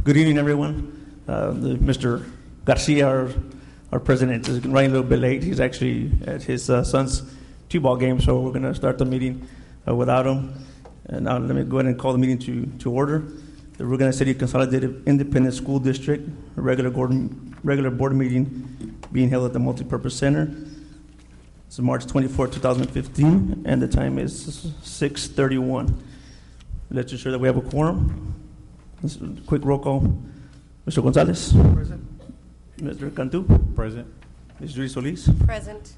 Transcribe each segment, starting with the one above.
Good evening, everyone. Mr. Garcia, our president, is running a little bit late. He's actually at his son's t-ball game, so we're going to start the meeting without him. And now let me go ahead and call the meeting to order. The Rio Grande City Consolidated Independent School District regular board meeting being held at the Multipurpose Center. It's March 24, 2015, and the time is 6:31. Let's ensure that we have a quorum. Quick roll call. Mr. Gonzalez. Present. Mr. Cantu. Present. Ms. Judy Solis. Present.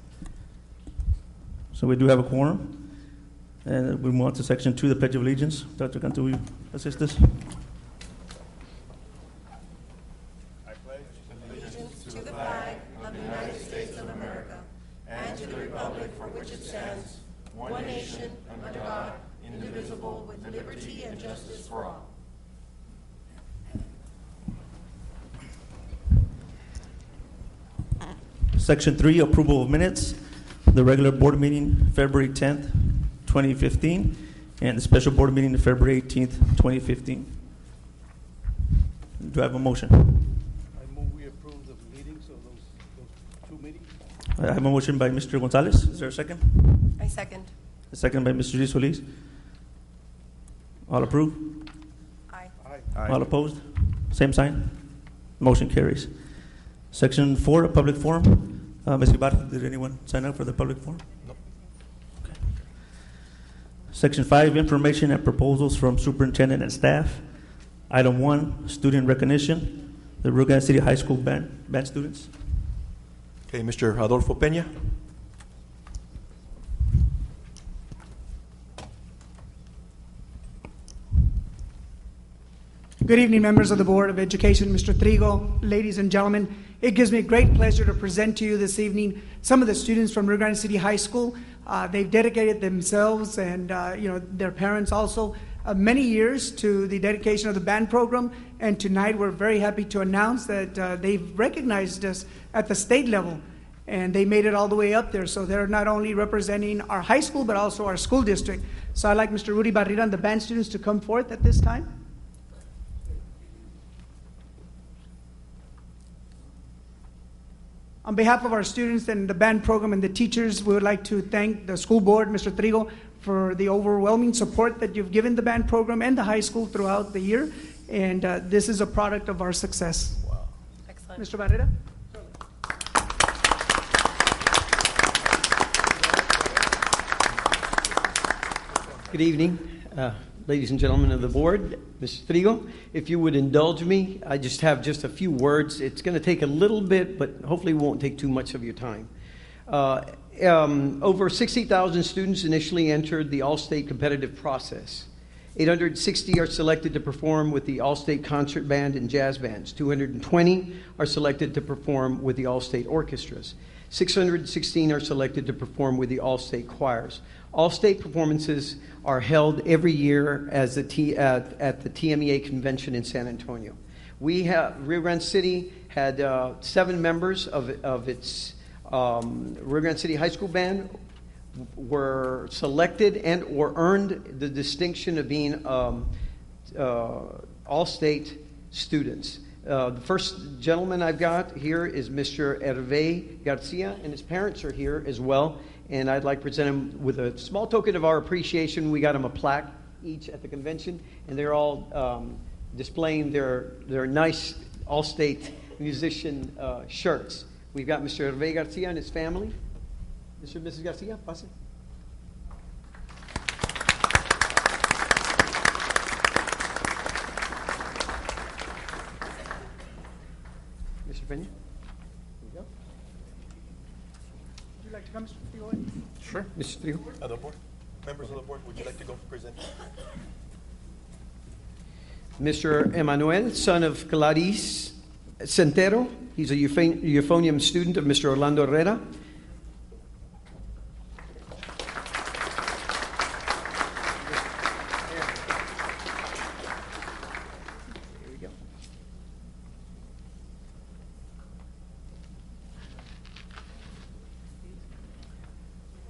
So we do have a quorum. And we move on to section 2, the Pledge of Allegiance. Dr. Cantu, will you assist us? I pledge allegiance to the flag of the United States of America and to the republic for which it stands, one nation, under God, indivisible, with liberty and justice for all. Section 3, approval of minutes. The regular board meeting, February 10th, 2015, and the special board meeting, February 18th, 2015. Do I have a motion? I move we approve the meetings of those two meetings. I have a motion by Mr. Gonzalez. Is there a second? I second. A second by Mr. Judy Solis. All approve? Aye. Aye. All opposed? Same sign? Motion carries. Section 4, a public forum. Ms. Ibarra, did anyone sign up for the public forum? No. Okay. Section 5, information and proposals from superintendent and staff. Item 1, student recognition. The Rio Grande City High School band students. Okay, Mr. Adolfo Peña. Good evening, members of the Board of Education, Mr. Trigo, ladies and gentlemen. It gives me great pleasure to present to you this evening some of the students from Rio Grande City High School. They've dedicated themselves and their parents also many years to the dedication of the band program. And tonight we're very happy to announce that they've recognized us at the state level. And they made it all the way up there. So they're not only representing our high school, but also our school district. So I'd like Mr. Rudy Barrera and the band students to come forth at this time. On behalf of our students and the band program and the teachers, we would like to thank the school board, Mr. Trigo, for the overwhelming support that you've given the band program and the high school throughout the year. And this is a product of our success. Wow. Excellent. Mr. Barrera? Good evening, ladies and gentlemen of the board. Mr. Trigo, if you would indulge me, I just have a few words. It's going to take a little bit, but hopefully it won't take too much of your time. Over 60,000 students initially entered the All-State competitive process. 860 are selected to perform with the All-State concert band and jazz bands. 220 are selected to perform with the All-State orchestras. 616 are selected to perform with the All-State choirs. All-State performances are held every year as at the TMEA convention in San Antonio. Rio Grande City had 7 members of its Rio Grande City High School band were selected and or earned the distinction of being all-state students. The first gentleman I've got here is Mr. Hervé Garcia, and his parents are here as well. And I'd like to present him with a small token of our appreciation. We got him a plaque each at the convention, and they're all displaying their nice all-state musician shirts. We've got Mr. Hervé Garcia and his family. Mr. and Mrs. Garcia, pase. Mr. Peña. Would you like to come, Mr. Trigo? Sure. Mr. Trigo. Other board? Members of the board, would you like to go present? Mr. Emmanuel, son of Clarice Centero. He's a euphonium student of Mr. Orlando Herrera. Here we go.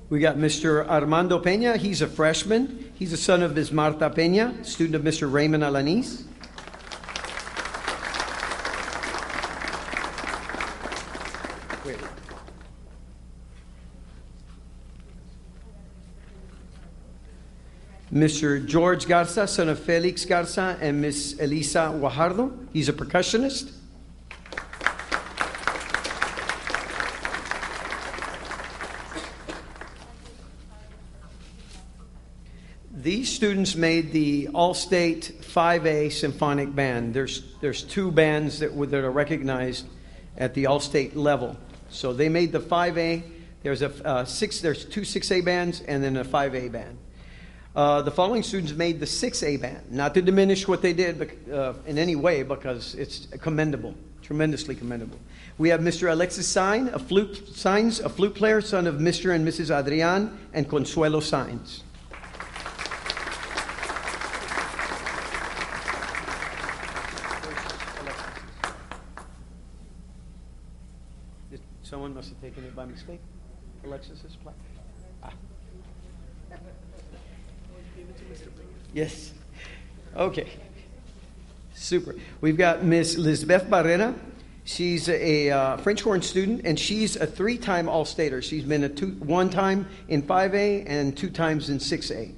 We got Mr. Armando Peña. He's a freshman. He's a son of Ms. Marta Peña, student of Mr. Raymond Alanis. Mr. George Garza, son of Felix Garza and Miss Elisa Guajardo. He's a percussionist. These students made the All-State 5A Symphonic Band. There's two bands that are recognized at the All-State level. So they made the 5A. There's two 6A bands and then a 5A band. The following students made the 6A band. Not to diminish what they did in any way, because it's commendable, tremendously commendable. We have Mr. Alexis Sainz, a flute player, son of Mr. and Mrs. Adrian and Consuelo Sainz. Someone must have taken it by mistake. Alexis's plaque. Yes. Okay. Super. We've got Miss Lisbeth Barrera. She's a French horn student, and she's a 3-time All-Stater. She's been one time in 5A and 2 times in 6A.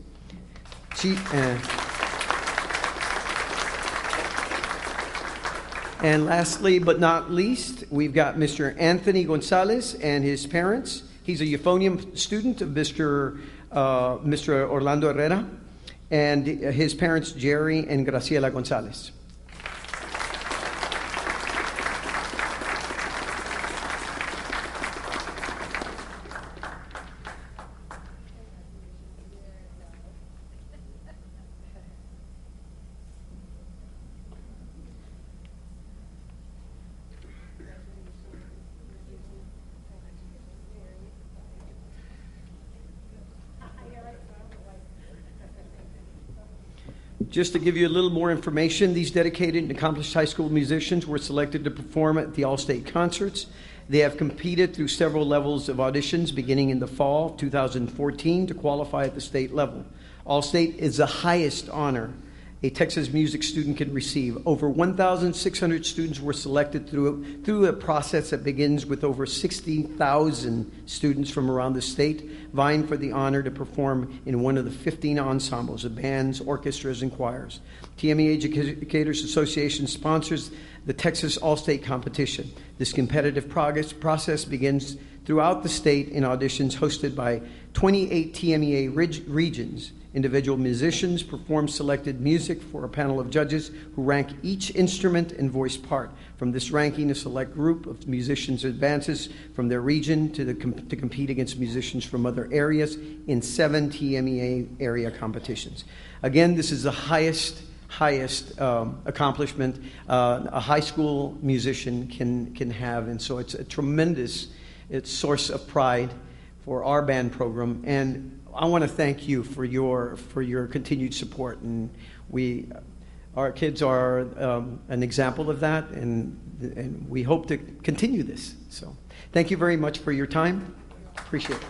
And lastly, but not least, we've got Mr. Anthony Gonzalez and his parents. He's a euphonium student of Mr. Orlando Herrera, and his parents, Jerry and Graciela Gonzalez. Just to give you a little more information, these dedicated and accomplished high school musicians were selected to perform at the All-State concerts. They have competed through several levels of auditions beginning in the fall 2014 to qualify at the state level. All-State is the highest honor a Texas music student can receive. Over 1,600 students were selected through a process that begins with over 60,000 students from around the state vying for the honor to perform in one of the 15 ensembles of bands, orchestras, and choirs. TME Educators Association sponsors the Texas All-State competition. This competitive process begins throughout the state in auditions hosted by 28 TMEA regions. Individual musicians perform selected music for a panel of judges who rank each instrument and voice part. From this ranking, a select group of musicians advances from their region to compete against musicians from other areas in 7 TMEA area competitions. Again, this is the highest accomplishment a high school musician can have, and so it's a tremendous source of pride for our band program. And I want to thank you for your continued support, and our kids are an example of that, and we hope to continue this. So, thank you very much for your time. Appreciate it.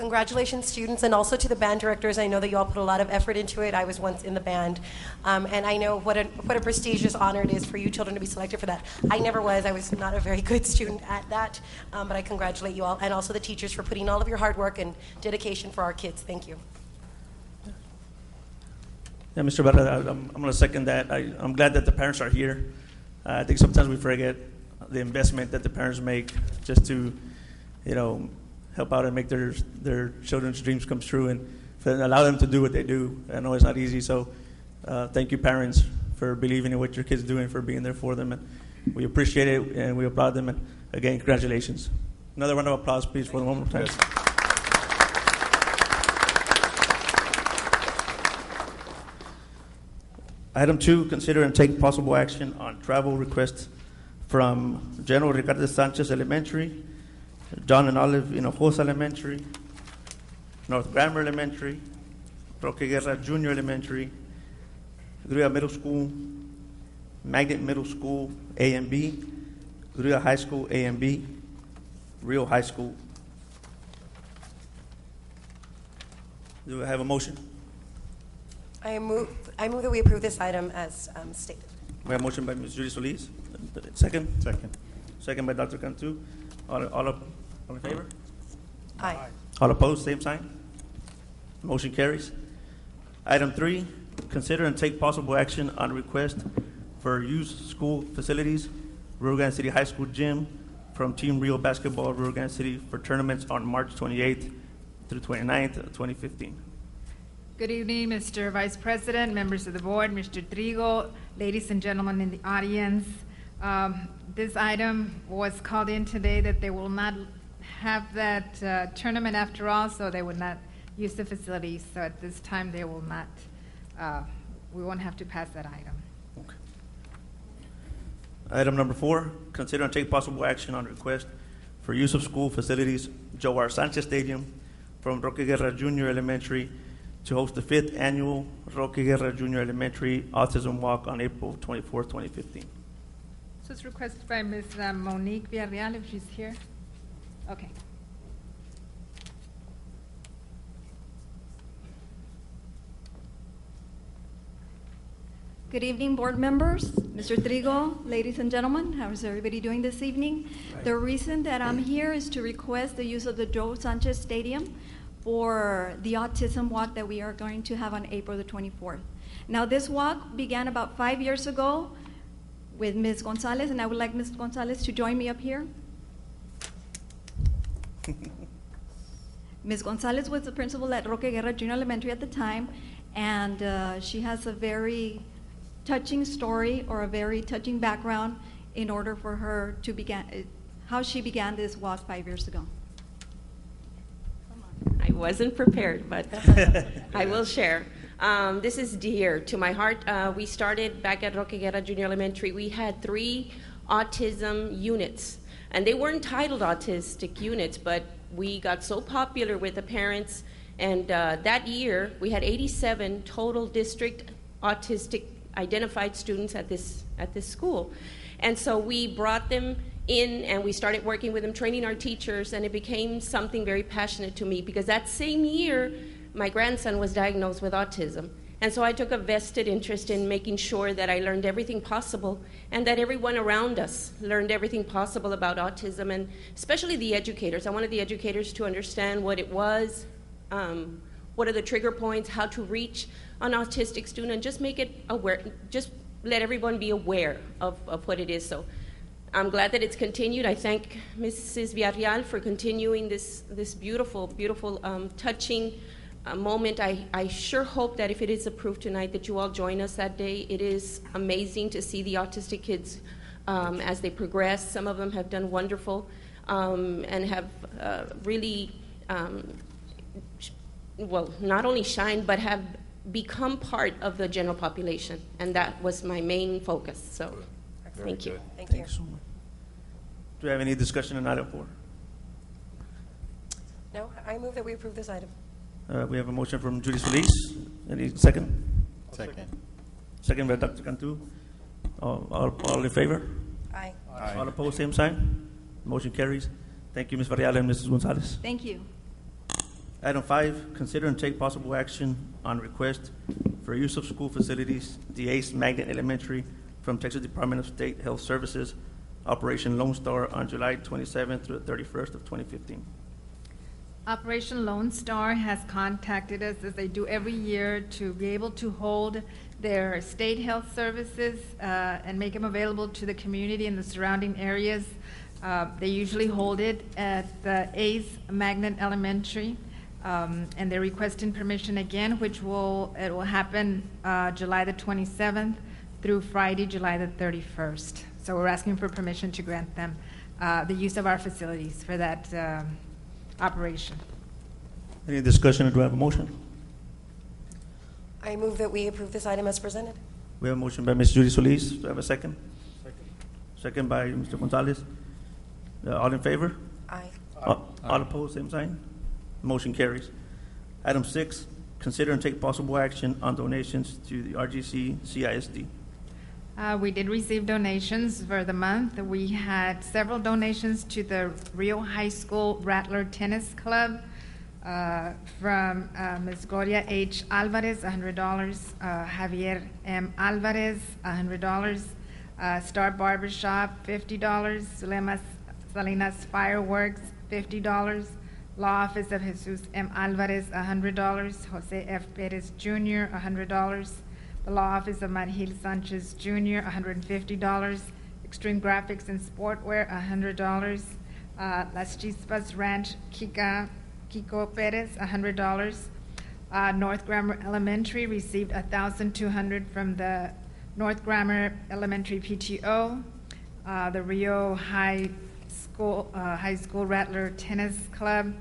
Congratulations, students, and also to the band directors. I know that you all put a lot of effort into it. I was once in the band, and I know what a prestigious honor it is for you children to be selected for that. I never was. I was not a very good student at that, but I congratulate you all, and also the teachers for putting all of your hard work and dedication for our kids. Thank you. Yeah, Mr. Barra, I'm going to second that. I'm glad that the parents are here. I think sometimes we forget the investment that the parents make just to, help out and make their children's dreams come true and allow them to do what they do. I know it's not easy, so thank you, parents, for believing in what your kids do and for being there for them. And we appreciate it and we applaud them. And again, congratulations. Another round of applause, please, for them one more time. Yes. Item 2, consider and take possible action on travel requests from General Ricardo Sanchez Elementary, John and Olive Hinojosa Elementary, North Grammar Elementary, Roque Guerra Junior Elementary, Gruya Middle School, Magnet Middle School A and B, Gruya High School A and B, Rio High School. Do I have a motion? I move that we approve this item as stated. We have a motion by Ms. Judy Solis. Second? Second. Second by Dr. Cantu. All in favor? Aye. All opposed, same sign. Motion carries. Item 3, consider and take possible action on request for use school facilities, Rio Grande City High School gym from Team Rio Basketball, Rio Grande City for tournaments on March 28th through 29th of 2015. Good evening, Mr. Vice President, members of the board, Mr. Trigo, ladies and gentlemen in the audience. This item was called in today that they will not have that tournament after all, so they would not use the facilities. So at this time, they will not, we won't have to pass that item. Okay. Item number 4, consider and take possible action on request for use of school facilities, Joe R. Sanchez Stadium from Roque Guerra Junior Elementary to host the 5th annual Roque Guerra Junior Elementary Autism Walk on April 24th, 2015. So it's requested by Ms. Monique Villarreal, if she's here. Okay. Good evening, board members, Mr. Trigo, ladies and gentlemen. How is everybody doing this evening? Right. The reason that I'm here is to request the use of the Joe Sanchez Stadium for the autism walk that we are going to have on April the 24th. Now, this walk began about 5 years ago with Ms. Gonzalez, and I would like Ms. Gonzalez to join me up here. Ms. Gonzalez was the principal at Roque Guerra Junior Elementary at the time, and she has a very touching story or a very touching background in order for her to begin, how she began this walk 5 years ago. I wasn't prepared, but I will share. This is dear to my heart. We started back at Roque Guerra Junior Elementary. We had 3 autism units, and they weren't titled autistic units, but we got so popular with the parents, and that year we had 87 total district autistic identified students at this school. And so we brought them in and we started working with them, training our teachers, and it became something very passionate to me because that same year my grandson was diagnosed with autism. And so I took a vested interest in making sure that I learned everything possible and that everyone around us learned everything possible about autism, and especially the educators. I wanted the educators to understand what it was, what are the trigger points, how to reach an autistic student, and just make it aware, just let everyone be aware of what it is. So I'm glad that it's continued. I thank Mrs. Villarreal for continuing this beautiful, beautiful, touching moment. I sure hope that if it is approved tonight that you all join us that day. It is amazing to see the autistic kids as they progress. Some of them have done wonderful and have really, well, not only shined, but have become part of the general population. And that was my main focus. So thank you. Thank you. So much. Do we have any discussion on item 4? No, I move that we approve this item. We have a motion from Judy Solis. Any second? Second. Second by Dr. Cantu. All in favor? Aye. Aye. All opposed, same sign. Motion carries. Thank you, Ms. Varela and Mrs. Gonzalez. Thank you. Item 5, consider and take possible action on request for use of school facilities, the ACE Magnet Elementary, from Texas Department of State Health Services, Operation Lone Star, on July 27th through the 31st of 2015. Operation Lone Star has contacted us, as they do every year, to be able to hold their state health services and make them available to the community in the surrounding areas. They usually hold it at the ACE Magnet Elementary, and they're requesting permission again, it will happen July the 27th through Friday, July the 31st. So we're asking for permission to grant them the use of our facilities for that operation. Any discussion, or do I have a motion? I move that we approve this item as presented. We have a motion by Ms. Judy Solis. Do I have a second? Second. Second by Mr. Gonzalez. All in favor? Aye. All opposed, same sign. Motion carries. Item 6, consider and take possible action on donations to the RGCCISD. We did receive donations for the month. We had several donations to the Rio High School Rattler Tennis Club from Ms. Gloria H. Alvarez, $100, Javier M. Alvarez, $100, Star Barbershop, $50, Zulema Salinas Fireworks, $50, Law Office of Jesus M. Alvarez, $100, Jose F. Perez Jr., $100, the Law Office of Margil Sanchez Jr., $150, Extreme Graphics and Sportwear, $100, Las Chispas Ranch, Kiko Perez, $100. North Grammar Elementary received $1,200 from the North Grammar Elementary PTO. The Rio High School Rattler Tennis Club,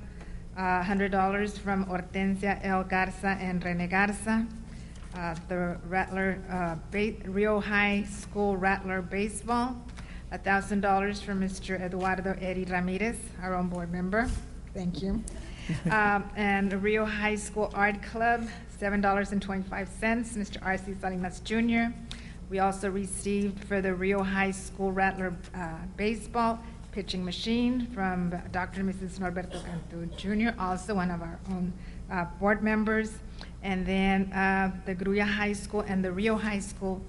$100 from Hortensia L. Garza and Rene Garza. The Rio High School Rattler Baseball, $1,000 from Mr. Eduardo Eri Ramirez, our own board member. Thank you. And the Rio High School Art Club, $7.25, Mr. R.C. Salinas Jr. We also received for the Rio High School Rattler Baseball pitching machine from Dr. and Mrs. Norberto Cantu Jr., also one of our own board members. And then the Gruya High School and the Rio High School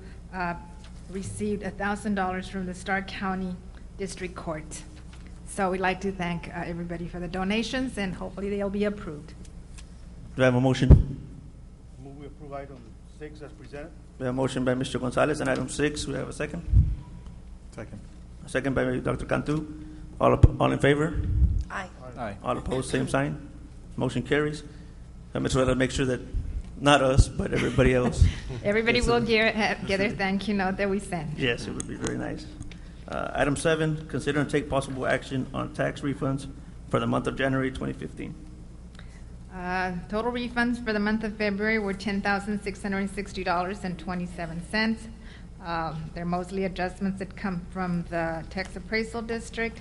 received $1,000 from the Stark County District Court. So we'd like to thank everybody for the donations, and hopefully they'll be approved. Do I have a motion? Move we approve item 6 as presented. We have a motion by Mr. Gonzalez on item 6. We have a second. Second. A second by Dr. Cantu. All in favor? Aye. Aye. All opposed, same sign. Motion carries. I'm just going to make sure that not us, but everybody else. Everybody will get their thank you note that we send. Yes, it would be very nice. Item 7, consider and take possible action on tax refunds for the month of January 2015. Total refunds for the month of February were $10,660.27. They're mostly adjustments that come from the Tax Appraisal District.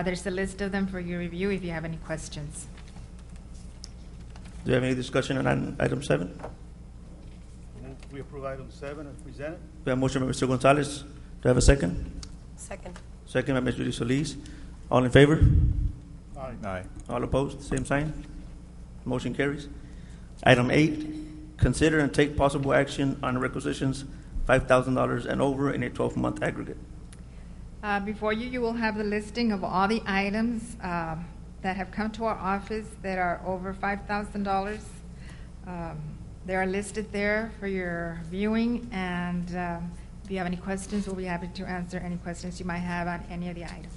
There's a list of them for your review if you have any questions. Do you have any discussion on item 7? Move we approve item 7 as presented. We have a motion by Mr. Gonzalez. Do I have a second? Second. Second by Ms. Judy Solis. All in favor? Aye. Aye. All opposed? Same sign. Motion carries. Item 8, consider and take possible action on requisitions $5,000 and over in a 12-month aggregate. Before you will have the listing of all the items that have come to our office that are over $5,000. They are listed there for your viewing, and if you have any questions, we'll be happy to answer any questions you might have on any of the items.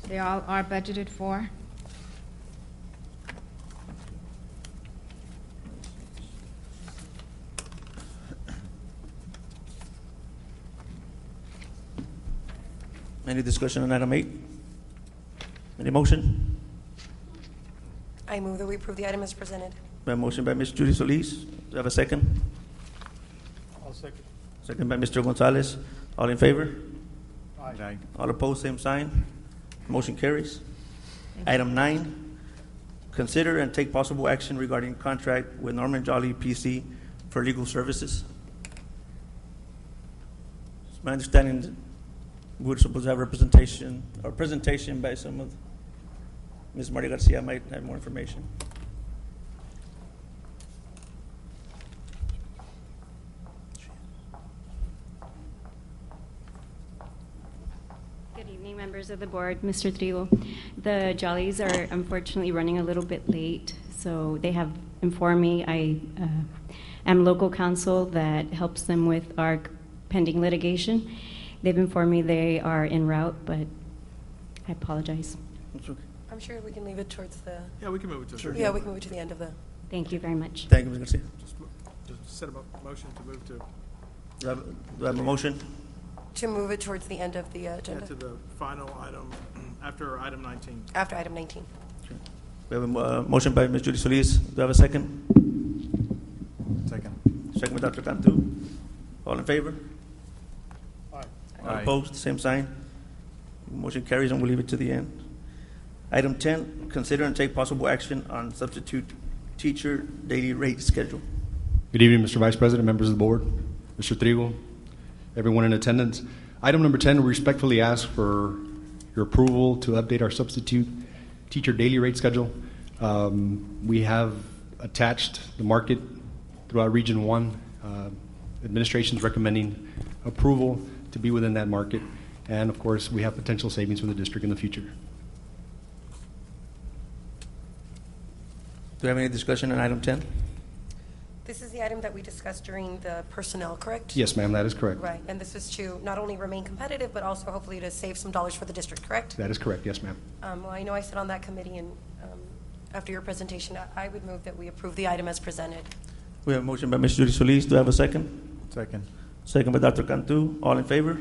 They all are budgeted for. Any discussion on item 8? Any motion? I move that we approve the item as presented. We have a motion by Ms. Judy Solis. Do you have a second? I'll second. Second by Mr. Gonzalez. All in favor? Aye. Aye. All opposed, same sign. Motion carries. Item 9, consider and take possible action regarding contract with Norman Jolly PC for legal services. It's my understanding that we're supposed to have representation or presentation by some of Ms. Maria Garcia might have more information. Good evening, members of the board. Mr. Trigo, the Jollies are unfortunately running a little bit late, so they have informed me. I am local counsel that helps them with our pending litigation. They've informed me they are en route, but I apologize. I'm sure we can leave it towards the. Yeah, we can move it to. Sure. Yeah, we can move it to the end of the. Thank you very much. Thank you, Ms. Garcia. Just set a motion to move to. Do I have a motion? To move it towards the end of the agenda. Yeah, to the final item after item 19. After item 19. Okay. We have a motion by Ms. Judy Solis. Do I have a second? Second. Second by Dr. Cantu. All in favor? Aye. All opposed? Same sign. Motion carries, and we'll leave it to the end. Item 10, consider and take possible action on substitute teacher daily rate schedule. Good evening, Mr. Vice President, members of the board, Mr. Trigo, everyone in attendance. Item number 10, we respectfully ask for your approval to update our substitute teacher daily rate schedule. We have attached the market throughout Region 1. Administration is recommending approval to be within that market. And, of course, we have potential savings for the district in the future. Do we have any discussion on item 10? This is the item that we discussed during the personnel, correct? Yes, ma'am, that is correct. Right, and this is to not only remain competitive, but also hopefully to save some dollars for the district, correct? That is correct, yes, ma'am. Well, I know I sit on that committee, and after your presentation, I would move that we approve the item as presented. We have a motion by Ms. Judy Solis. Do I have a second? Second. Second by Dr. Cantu. All in favor?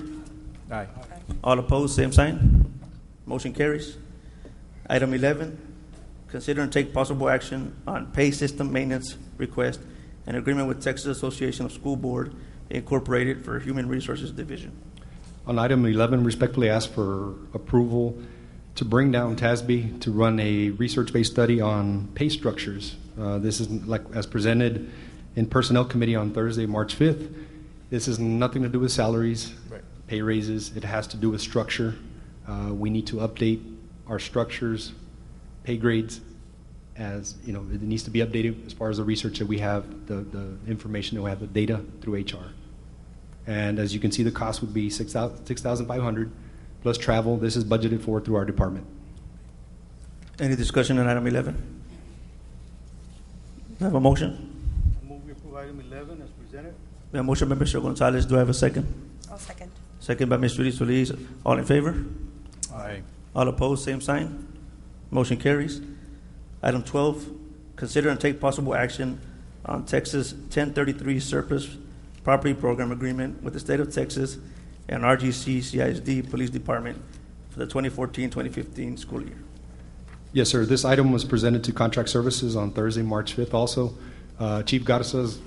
Aye. All opposed? Same sign. Motion carries. Item 11, consider and take possible action on pay system maintenance request and agreement with Texas Association of School Board Incorporated for Human Resources Division. On item 11, respectfully ask for approval to bring down TASB to run a research-based study on pay structures. This is like as presented in Personnel Committee on Thursday, March 5th. This has nothing to do with salaries, Right. pay raises. It has to do with structure. We need to update our structures, pay grades, as you know, it needs to be updated as far as the research that we have, the information that we have, the data through HR. And as you can see, the cost would be $6,500 plus travel. This is budgeted for through our department. Any discussion on item 11? Do I have a motion? I move we approve item 11 as presented. We have a motion by Mr. Gonzalez. Do I have a second? I'll second. Second by Ms. Judy Solis. All in favor? Aye. All opposed? Same sign. Motion carries. Item 12, consider and take possible action on Texas 1033 Surplus Property Program Agreement with the State of Texas and RGCCISD Police Department for the 2014-2015 school year. Yes, sir. This item was presented to Contract Services on Thursday, March 5th also. Chief Garza is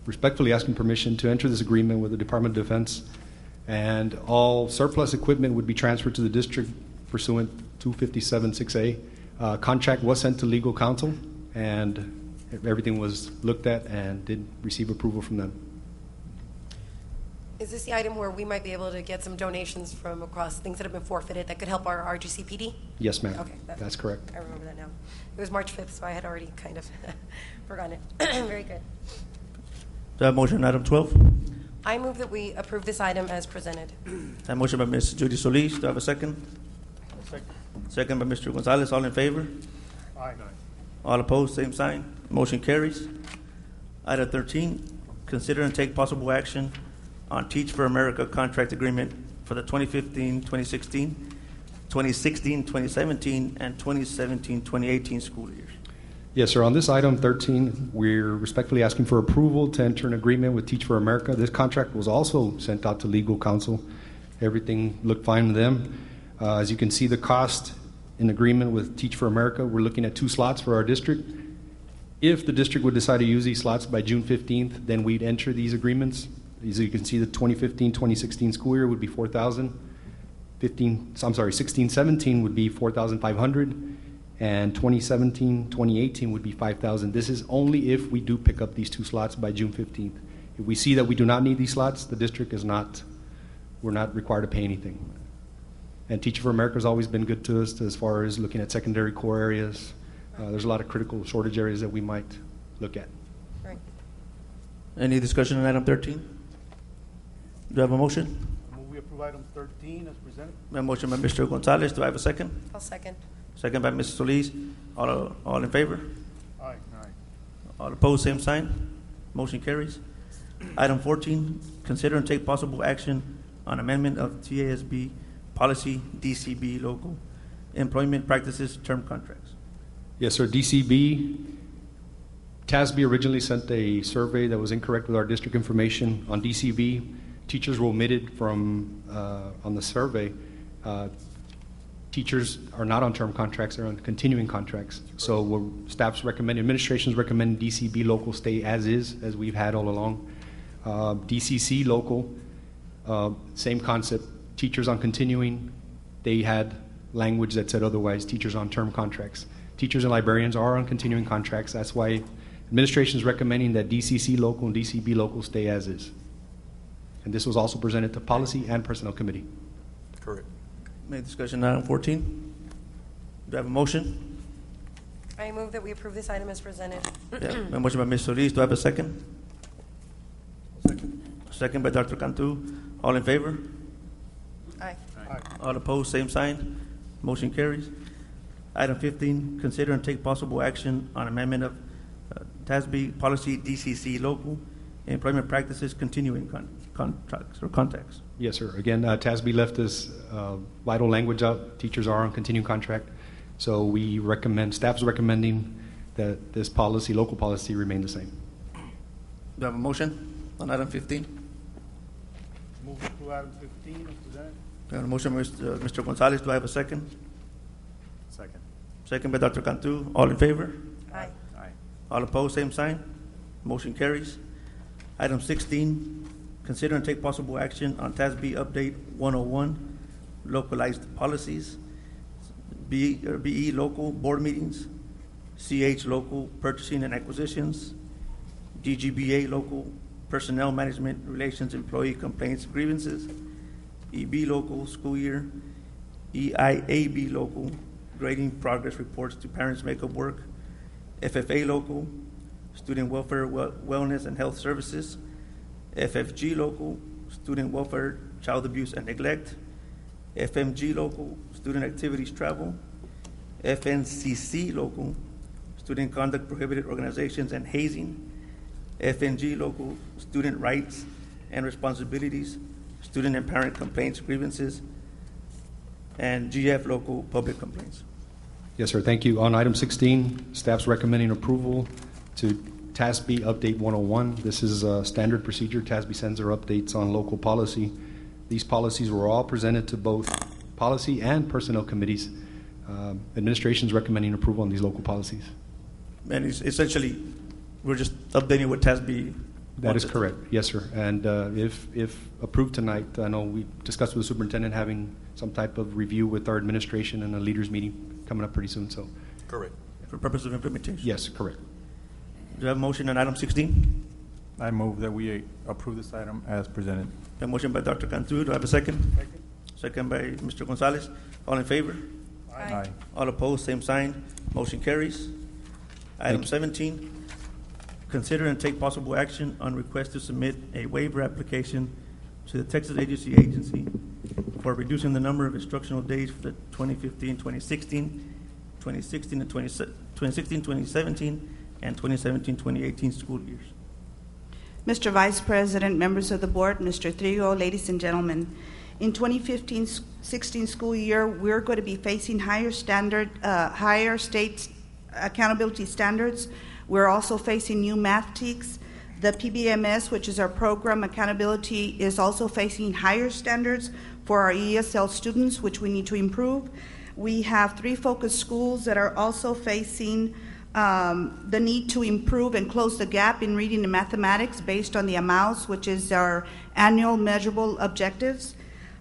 respectfully asking permission to enter this agreement with the Department of Defense, and all surplus equipment would be transferred to the district pursuant to 257-6A. Contract was sent to legal counsel, and everything was looked at and did receive approval from them. Is this the item where we might be able to get some donations from across things that have been forfeited that could help our RGCPD? Yes, ma'am. Okay. That's correct. I remember that now. It was March 5th, so I had already kind of forgotten it. Very good. Do I have a motion on item 12? I move that we approve this item as presented. I have a motion by Ms. Judy Solis. Do I have a second? Second. Second by Mr. Gonzalez. All in favor? Aye. All opposed? Same sign. Motion carries. Item 13, consider and take possible action on Teach for America contract agreement for the 2015-2016, 2016-2017, and 2017-2018 school years. Yes, sir. On this item 13, we're respectfully asking for approval to enter an agreement with Teach for America. This contract was also sent out to legal counsel. Everything looked fine to them. As you can see, the cost in agreement with Teach for America, we're looking at 2 slots for our district. If the district would decide to use these slots by June 15th, then we'd enter these agreements. As you can see, the 2015-2016 school year would be $4,000. 16-17 would be $4,500, and 2017-2018 would be $5,000. This is only if we do pick up these 2 slots by June 15th. If we see that we do not need these slots, the district is not, we're not required to pay anything. And Teach for America has always been good to us as far as looking at secondary core areas. There's a lot of critical shortage areas that we might look at. Right. Any discussion on item 13? Do I have a motion? I move we approve item 13 as presented. A motion by Mr. Gonzalez. Do I have a second? I'll second. Second by Mrs. Solis. All in favor? Aye. All opposed, same sign. Motion carries. Item 14, consider and take possible action on amendment of TASB policy DCB local employment practices term contracts. Yes, sir. DCB, TASB originally sent a survey that was incorrect with our district information on DCB. Teachers were omitted from on the survey. Teachers are not on term contracts; they're on continuing contracts. So, staff's recommending, administration's recommending DCB local stay as is, as we've had all along. DCC local, same concept. Teachers on continuing, they had language that said otherwise. Teachers on term contracts. Teachers and librarians are on continuing contracts. That's why administration is recommending that DCC local and DCB local stay as is. And this was also presented to Policy and Personnel Committee. Correct. Any discussion on item 14? Do I have a motion? I move that we approve this item as presented. A motion by Ms. Solis. Do I have a second? Second by Dr. Cantu. All in favor? Aye. All opposed, same sign. Motion carries. Item 15, consider and take possible action on amendment of TASB policy DCC local employment practices continuing contracts or contacts. Yes, sir. Again, TASB left this vital language out. Teachers are on continuing contract. So we recommend, staff's recommending that this policy, local policy, remain the same. Do I have a motion on item 15? Move to approve item 15 as presented. I have a motion by Mr. Gonzalez. Do I have a second? Second. Second by Dr. Cantu. All in favor? Aye. Aye. All opposed, same sign. Motion carries. Item 16, consider and take possible action on TASB Update 101, localized policies, BE local board meetings, CH local purchasing and acquisitions, DGBA local personnel management relations employee complaints grievances, EB local school year, EIAB local grading progress reports to parents makeup work, FFA local student welfare, wellness and health services, FFG local student welfare, child abuse and neglect, FMG local student activities travel, FNCC local student conduct prohibited organizations and hazing, FNG local student rights and responsibilities, student and parent complaints grievances, and GF local public complaints. Yes, sir. Thank you. On item 16, staff's recommending approval to TASB Update 101. This is a standard procedure. TASB sends their updates on local policy. These policies were all presented to both policy and personnel committees. Administration is recommending approval on these local policies. And it's essentially, we're just updating what TASB. That is correct. Yes, sir. And if approved tonight, I know we discussed with the superintendent having some type of review with our administration and a leaders meeting coming up pretty soon. So, Correct. For purpose of implementation. yes, correct. Do you have a motion on item 16? I move that we approve this item as presented. A motion by Dr. Cantu. Do I have a second? Second. Second by Mr. Gonzalez. All in favor? Aye. All opposed, same sign. Motion carries. Item you. 17, consider and take possible action on request to submit a waiver application to the Texas Agency for reducing the number of instructional days for the 2015-2016, 2016-2017, and 2017-2018 school years. Mr. Vice President, members of the board, Mr. Trigo, ladies and gentlemen, in 2015-16 school year, we're going to be facing higher state accountability standards. We're also facing new math TEKS. The PBMS, which is our program accountability, is also facing higher standards for our ESL students, which we need to improve. We have 3 focus schools that are also facing the need to improve and close the gap in reading and mathematics based on the AMAUS, which is our annual measurable objectives.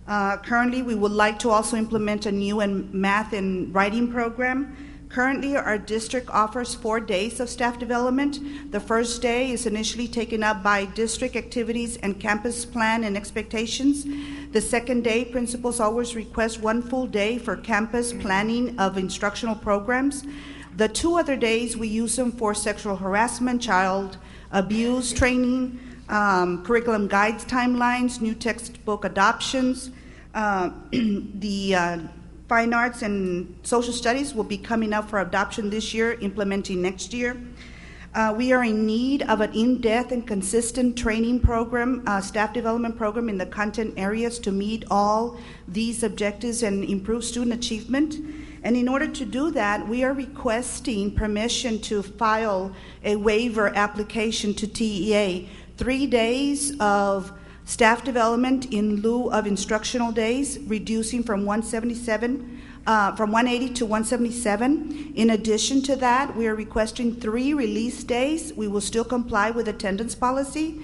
Currently, we would like to also implement a new math and writing program. Currently, our district offers 4 days of staff development. The first day is initially taken up by district activities and campus plan and expectations. The second day, principals always request 1 full day for campus planning of instructional programs. The 2 other days, we use them for sexual harassment, child abuse training, curriculum guides timelines, new textbook adoptions, The Fine Arts and Social Studies will be coming up for adoption this year, implementing next year. We are in need of an in-depth and consistent training program, staff development program in the content areas to meet all these objectives and improve student achievement. And in order to do that, we are requesting permission to file a waiver application to TEA, 3 days of staff development in lieu of instructional days, reducing from 180 to 177. In addition to that, we are requesting 3 release days. We will still comply with attendance policy.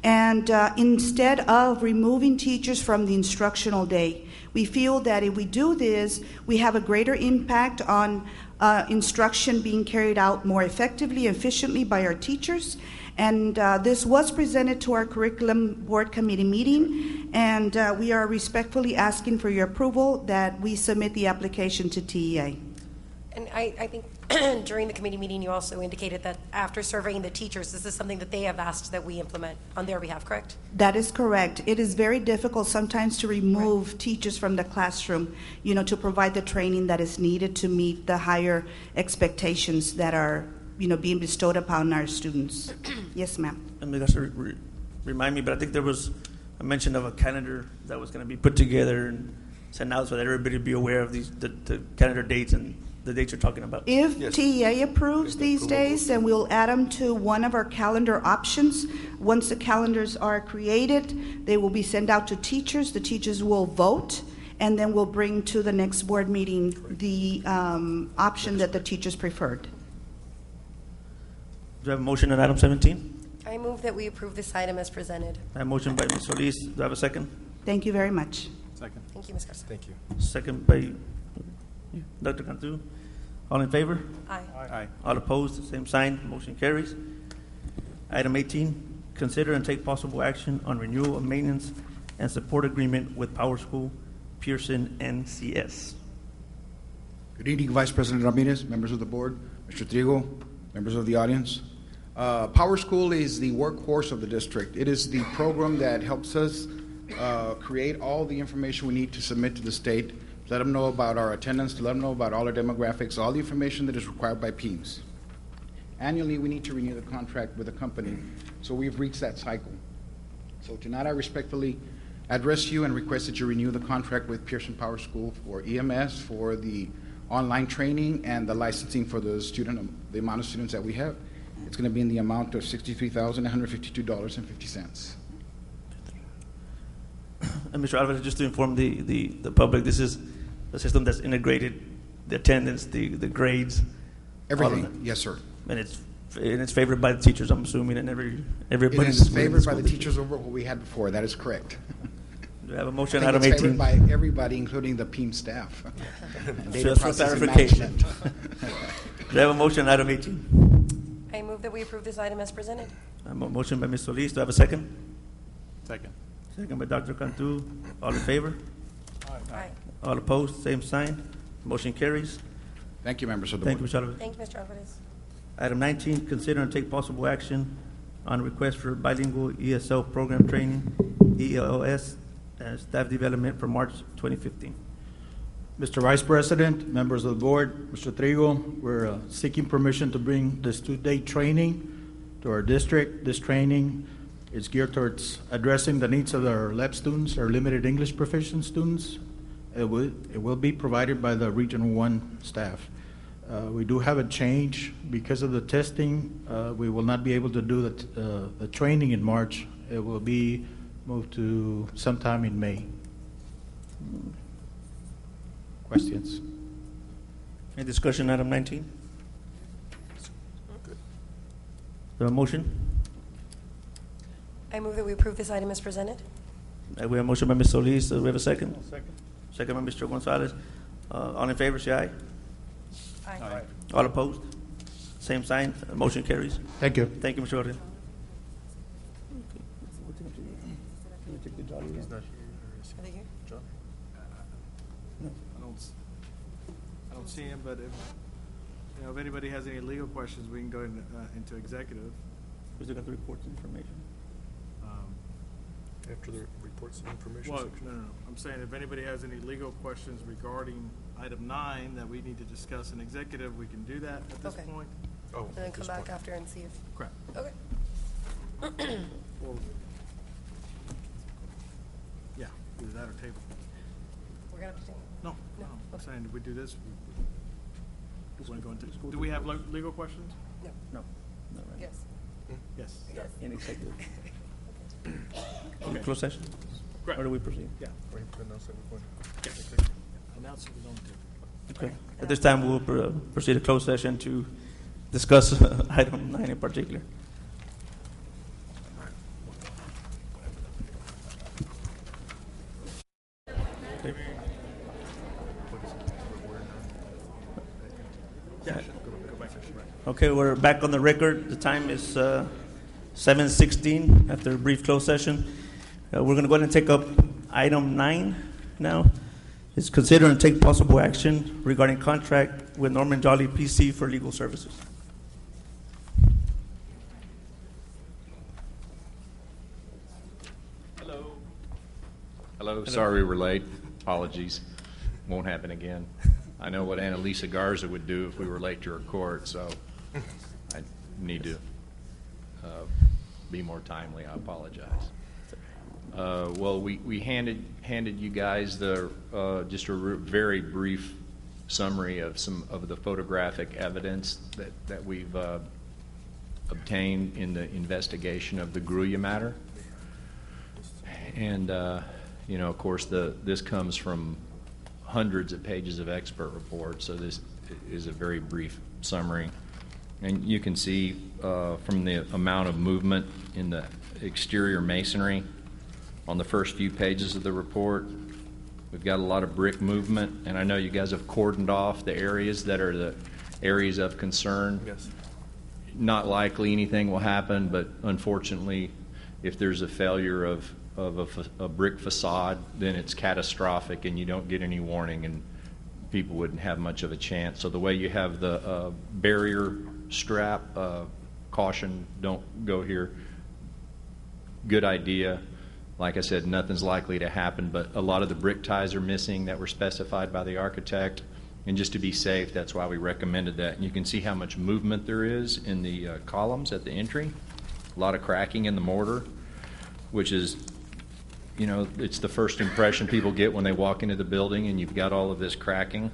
And instead of removing teachers from the instructional day, we feel that if we do this, we have a greater impact on instruction being carried out more effectively and efficiently by our teachers. And this was presented to our curriculum board committee meeting, and we are respectfully asking for your approval that we submit the application to TEA. And I think during the committee meeting, you also indicated that after surveying the teachers, this is something that they have asked that we implement on their behalf, correct? That is correct. It is very difficult sometimes to remove teachers from the classroom, to provide the training that is needed to meet the higher expectations that are being bestowed upon our students. Yes, ma'am. And maybe that's remind me, but I think there was a mention of a calendar that was going to be put together and sent out so that everybody would be aware of the calendar dates and the dates you're talking about. If TEA approves these days, then we'll add them to one of our calendar options. Once the calendars are created, they will be sent out to teachers. The teachers will vote, and then we'll bring to the next board meeting the option that the teachers preferred. Do I have a motion on item 17? I move that we approve this item as presented. I have a motion by Ms. Solis. Do I have a second? Thank you very much. Second. Thank you, Ms. Garcia. Thank you. Second by Dr. Cantu. All in favor? Aye. Aye. All opposed? Same sign. Motion carries. Item 18, consider and take possible action on renewal of maintenance and support agreement with Power School, Pearson, NCS. Good evening, Vice President Ramirez, members of the board, Mr. Trigo, members of the audience. Power School is the workhorse of the district. It is the program that helps us create all the information we need to submit to the state, to let them know about our attendance, to let them know about all our demographics, all the information that is required by PEMS. Annually, we need to renew the contract with the company, so we've reached that cycle. So tonight, I respectfully address you and request that you renew the contract with Pearson Power School for EMS, for the online training and the licensing for the amount of students that we have. It's going to be in the amount of $63,152.50. And Mr. Alvarez, just to inform the public, this is a system that's integrated the attendance, the grades, Everything, yes, sir. And it's favored by the teachers, I'm assuming, and everybody. It is favored by the teachers over what we had before. That is correct. Do I have a motion I item think it's 18? favored by everybody, including the PEM staff. Just for clarification. Do I have a motion item 18? I move that we approve this item as presented. A motion by Ms. Solis. Do I have a second? Second. Second by Dr. Cantu. All in favor? Aye. All opposed? Same sign. Motion carries. Thank you, members of the Thank you, board. Mr. Alvarez. Thank you, Mr. Alvarez. Item 19, consider and take possible action on request for bilingual ESL program training, ELS, and staff development for March 2015. Mr. Vice President, members of the board, Mr. Trigo, we're seeking permission to bring this 2-day training to our district. This training is geared towards addressing the needs of our LEP students, our limited English proficient students. It will be provided by the Regional 1 staff. We do have a change because of the testing. We will not be able to do the training in March. It will be moved to sometime in May. Questions? Any discussion, item 19? The motion? I move that we approve this item as presented. We have a motion by Ms. Solis. Do we have a second? Second. Second by Mr. Gonzalez. All in favor, say aye. Aye. All opposed? Same sign. Motion carries. Thank you. Thank you, Mr. Ortiz. Are they here? I don't see him, but if anybody has any legal questions, we can go into executive. Who's looking at the reports and information? After the reports and information Well, section. no. I'm saying if anybody has any legal questions regarding item 9 that we need to discuss in executive, we can do that at this Okay. point. Oh, And then at come this back point. after and see if, Correct. okay. Or, yeah, either that or table. We're gonna have to take. No, I'm saying if we do this, we want to go into, do we have legal questions? No. No. Not right. Yes. Yes. Yes. In executive. Closed session? Correct. Or do we proceed? Yeah. Or you can announce that we're going to- Yes. Announce it was on table. Okay. At this time, we'll proceed to closed session to discuss item 9 in particular. Okay, we're back on the record. The time is 7:16 after a brief closed session. We're going to go ahead and take up item 9 now. It's consider and take possible action regarding contract with Norman Jolly PC for legal services. Hello, sorry we're late. Apologies. Won't happen again. I know what Annalisa Garza would do if we were late to her court, so I need to be more timely. I apologize. Well, we handed you guys the just a very brief summary of some of the photographic evidence that we've obtained in the investigation of the Gruya matter. And you know, of course, this comes from hundreds of pages of expert reports, so this is a very brief summary. And you can see from the amount of movement in the exterior masonry on the first few pages of the report, we've got a lot of brick movement, and I know you guys have cordoned off the areas that are the areas of concern. Yes. Not likely anything will happen, but unfortunately, if there's a failure of a brick facade, then it's catastrophic and you don't get any warning and people wouldn't have much of a chance. So the way you have the barrier strap, caution, don't go here, good idea. Like I said, nothing's likely to happen, but a lot of the brick ties are missing that were specified by the architect. And just to be safe, that's why we recommended that. And you can see how much movement there is in the columns at the entry. A lot of cracking in the mortar, which is, you know, it's the first impression people get when they walk into the building, and you've got all of this cracking.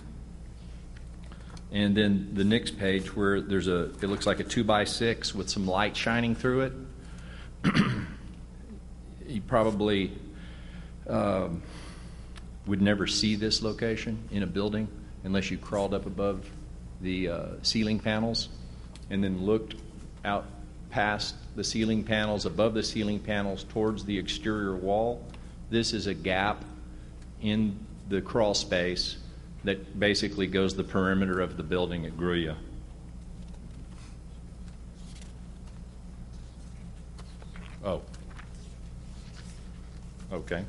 And then the next page where it looks like a 2x6 with some light shining through it. You probably would never see this location in a building unless you crawled up above the ceiling panels and then looked out past the ceiling panels, above the ceiling panels towards the exterior wall. This is a gap in the crawl space that basically goes the perimeter of the building at Gruya. Oh. Okay.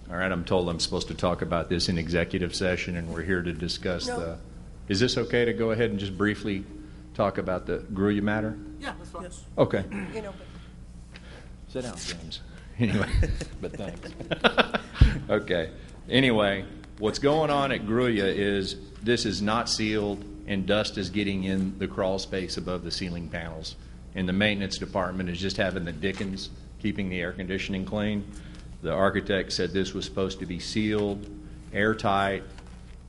All right, I'm told I'm supposed to talk about this in executive session, and we're here to discuss No. Is this okay to go ahead and just briefly talk about the Gruya matter? Yeah, that's fine. Yes. Okay. You know, Sit down, James. Anyway, but thanks. Okay. Anyway, what's going on at Gruya is this is not sealed, and dust is getting in the crawl space above the ceiling panels. And the maintenance department is just having the dickens, keeping the air conditioning clean. The architect said this was supposed to be sealed, airtight.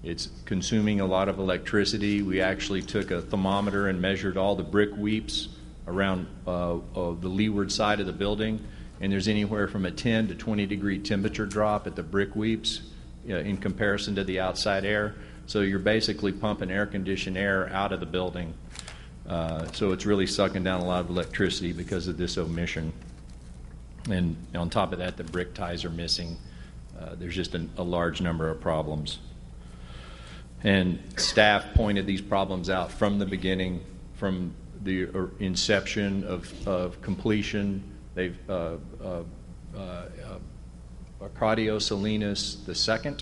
It's consuming a lot of electricity. We actually took a thermometer and measured all the brick weeps around the leeward side of the building, and there's anywhere from a 10 to 20 degree temperature drop at the brick weeps in comparison to the outside air. So you're basically pumping air-conditioned air out of the building. So it's really sucking down a lot of electricity because of this omission. And on top of that, the brick ties are missing. There's just a large number of problems. And staff pointed these problems out from the beginning, from the inception of completion. They've Arcadio Salinas II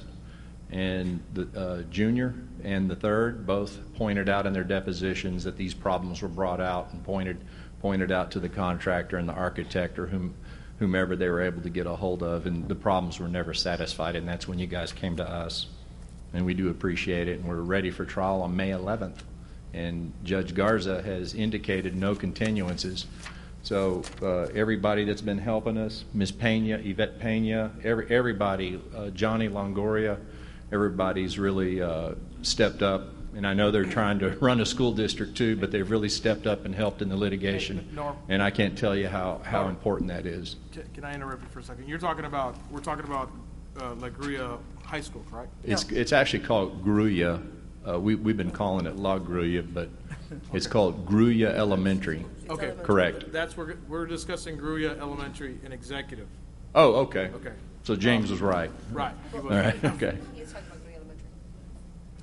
and the junior and the third both pointed out in their depositions that these problems were brought out and pointed out to the contractor and the architect, or whomever they were able to get a hold of, and the problems were never satisfied, and that's when you guys came to us. And we do appreciate it, and we're ready for trial on May 11th. And Judge Garza has indicated no continuances. So everybody that's been helping us, Ms. Pena, Yvette Pena, everybody, Johnny Longoria, everybody's really stepped up. And I know they're trying to run a school district too, but they've really stepped up and helped in the litigation. Norm. And I can't tell you how important that is. Can I interrupt you for a second? We're talking about La Gruya High School, correct? It's actually called Gruya. We've been calling it La Gruya, but it's called Gruya Elementary. Okay. Correct. That's we're discussing Gruya Elementary and Executive. Oh, okay. Okay. So James was right. Right. All right. Okay.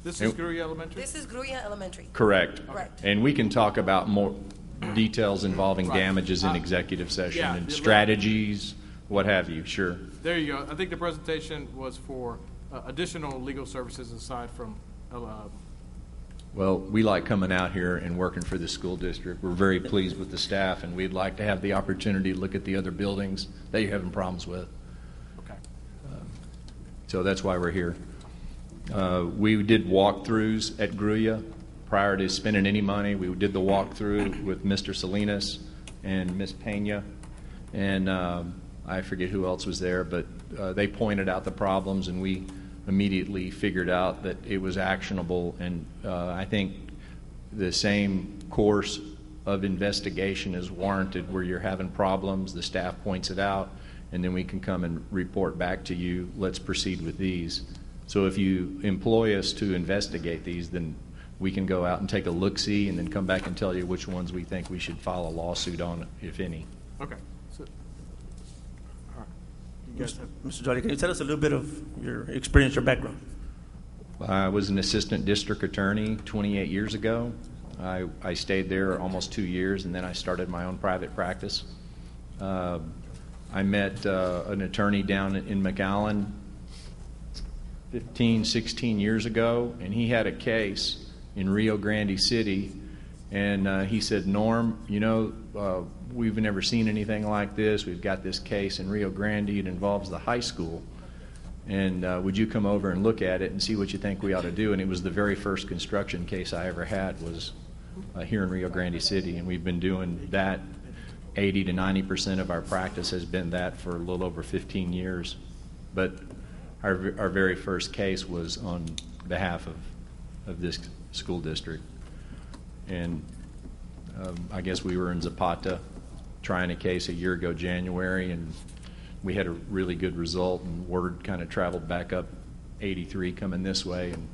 This is Gruya Elementary? This is Gruya Elementary. Correct. Right. And we can talk about more details involving Right. damages in executive session yeah, and strategies, what have you. Sure. There you go. I think the presentation was for additional legal services aside from Well, we like coming out here and working for the school district. We're very pleased with the staff, and we'd like to have the opportunity to look at the other buildings that you're having problems with. Okay. So that's why we're here. We did walkthroughs at Gruya prior to spending any money. We did the walkthrough with Mr. Salinas and Ms. Pena, and I forget who else was there, but they pointed out the problems, and we immediately figured out that it was actionable. And I think the same course of investigation is warranted where you're having problems, the staff points it out, and then we can come and report back to you, let's proceed with these. So if you employ us to investigate these, then we can go out and take a look-see and then come back and tell you which ones we think we should file a lawsuit on, if any. Okay. So, all right. You guys have Mr. Jolly, can you tell us a little bit of your experience, your background? I was an assistant district attorney 28 years ago. I stayed there almost 2 years, and then I started my own private practice. I met an attorney down in McAllen 15, 16 years ago, and he had a case in Rio Grande City, and he said, Norm, you know, we've never seen anything like this. We've got this case in Rio Grande. It involves the high school, and would you come over and look at it and see what you think we ought to do? And it was the very first construction case I ever had was here in Rio Grande City, and we've been doing that. 80 to 90% of our practice has been that for a little over 15 years. But our very first case was on behalf of this school district. And I guess we were in Zapata trying a case a year ago, January, and we had a really good result, and word kind of traveled back up 83 coming this way, and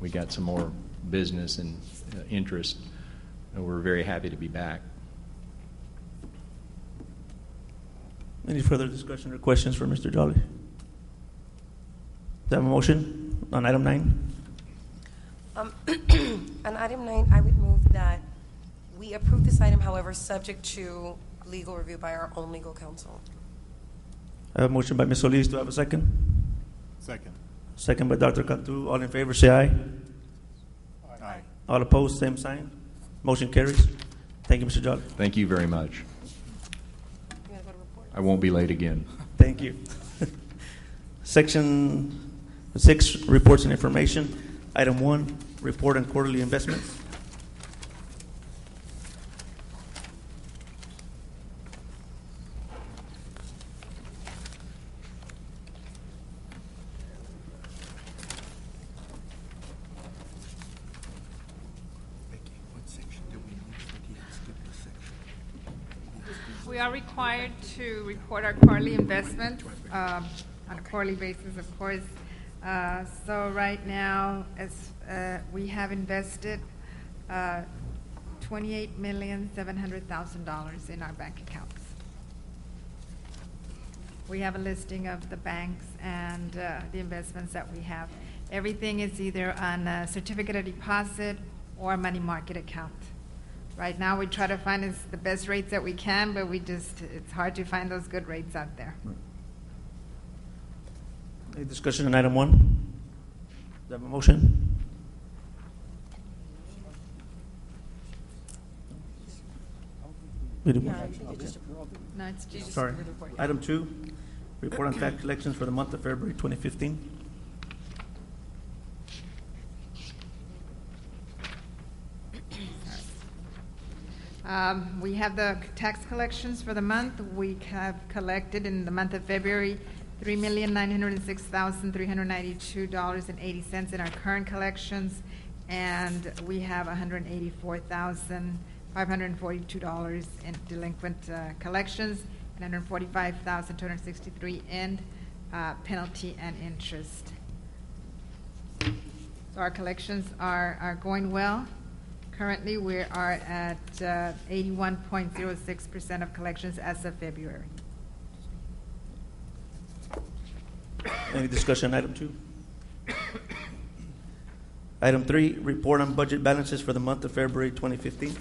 we got some more business and interest, and we're very happy to be back. Any further discussion or questions for Mr. Jolly? Do I have a motion on item 9? On item 9, I would move that we approve this item, however, subject to legal review by our own legal counsel. I have a motion by Ms. Solis. Do I have a second? Second. Second by Dr. Cantu. All in favor, say aye. Aye. All opposed, same sign. Motion carries. Thank you, Mr. Jolly. Thank you very much. I won't be late again. Thank you. Section 6, reports and information. Item 1, report on quarterly investments. We are required to report our quarterly investments on a quarterly basis, of course. So right now, as we have invested $28,700,000 in our bank accounts. We have a listing of the banks and the investments that we have. Everything is either on a certificate of deposit or a money market account. Right now, we try to find the best rates that we can, but it's hard to find those good rates out there. Any discussion on item 1? Do I have a motion? We do- No, it's just. Sorry. Item 2, report on tax collections for the month of February 2015. We have the tax collections for the month. We have collected in the month of February $3,906,392.80 in our current collections, and we have $184,542 in delinquent collections and $145,263 in penalty and interest. So our collections are going well. Currently, we are at 81.06% of collections as of February. Any discussion on item 2? Item 3, report on budget balances for the month of February 2015.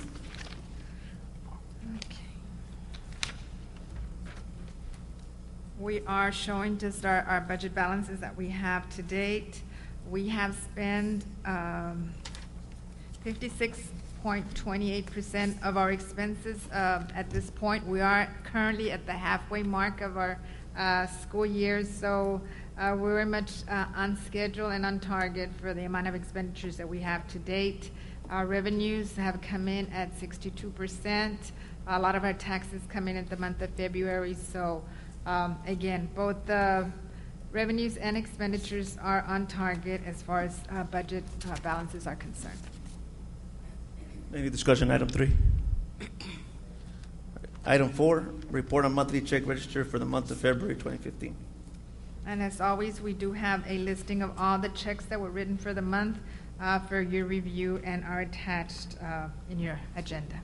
We are showing just our budget balances that we have to date. We have spent 56.28% of our expenses at this point. We are currently at the halfway mark of our school year, so we're very much on schedule and on target for the amount of expenditures that we have to date. Our revenues have come in at 62%. A lot of our taxes come in at the month of February, so again, both the revenues and expenditures are on target as far as budget balances are concerned. Any discussion on item 3? Item 4, report on monthly check register for the month of February 2015. And as always, we do have a listing of all the checks that were written for the month for your review and are attached in your agenda.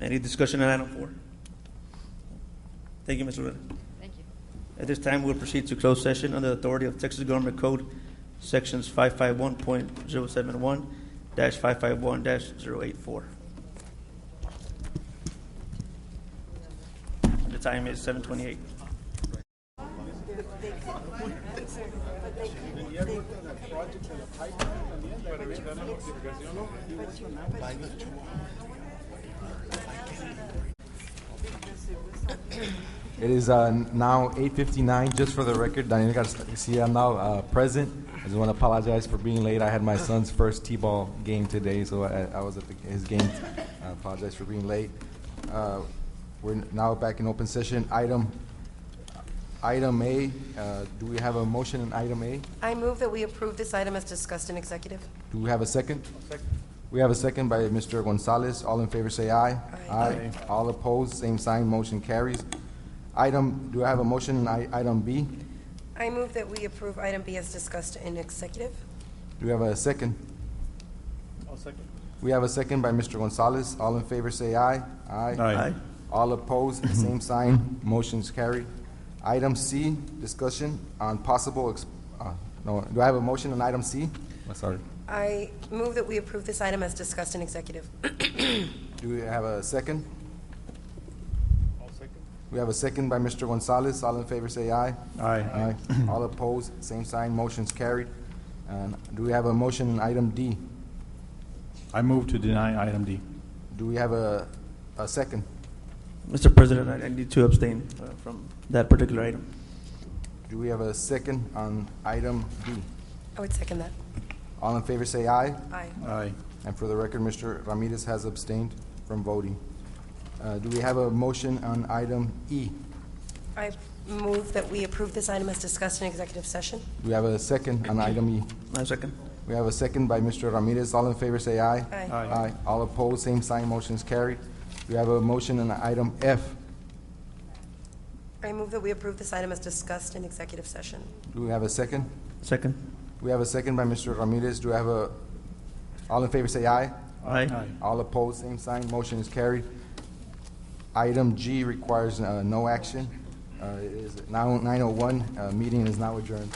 Any discussion on item 4? Thank you, Ms. Loretta. Thank you. At this time, we'll proceed to closed session under the authority of Texas Government Code, Sections 551.071-551-084. The time is 7:28. It is now 8:59. Just for the record, Daniel Garcia now present. I just want to apologize for being late. I had my son's first T-ball game today, so I was at his game. I apologize for being late. We're now back in open session. Item A, do we have a motion on item A? I move that we approve this item as discussed in executive. Do we have a second? We have a second by Mr. Gonzalez. All in favor say aye. Aye. All opposed, same sign, motion carries. Do I have a motion on item B? I move that we approve item B as discussed in executive. Do we have a second? I'll second. We have a second by Mr. Gonzalez. All in favor say aye. Aye. Aye. All opposed, same sign, motion's carried. Item C, discussion on possible, do I have a motion on item C? Sorry. I move that we approve this item as discussed in executive. Do we have a second? I'll second. We have a second by Mr. Gonzalez. All in favor say aye. Aye. Aye. All opposed, same sign, motion's carried. And do we have a motion on item D? I move to deny item D. Do we have a second? Mr. President, I need to abstain from that particular item. Do we have a second on item D? I would second that. All in favor say aye. Aye. Aye. And for the record, Mr. Ramirez has abstained from voting. Do we have a motion on item E? I move that we approve this item as discussed in executive session. Do we have a second on item E? I second. We have a second by Mr. Ramirez. All in favor say aye. Aye. Aye. All opposed, same sign, motion's carried. We have a motion on item F. I move that we approve this item as discussed in executive session. Do we have a second? Second. We have a second by Mr. Ramirez. Do we have all in favor say aye. Aye. All opposed, same sign, motion is carried. Item G requires no action. It is now 9:01. Meeting is now adjourned.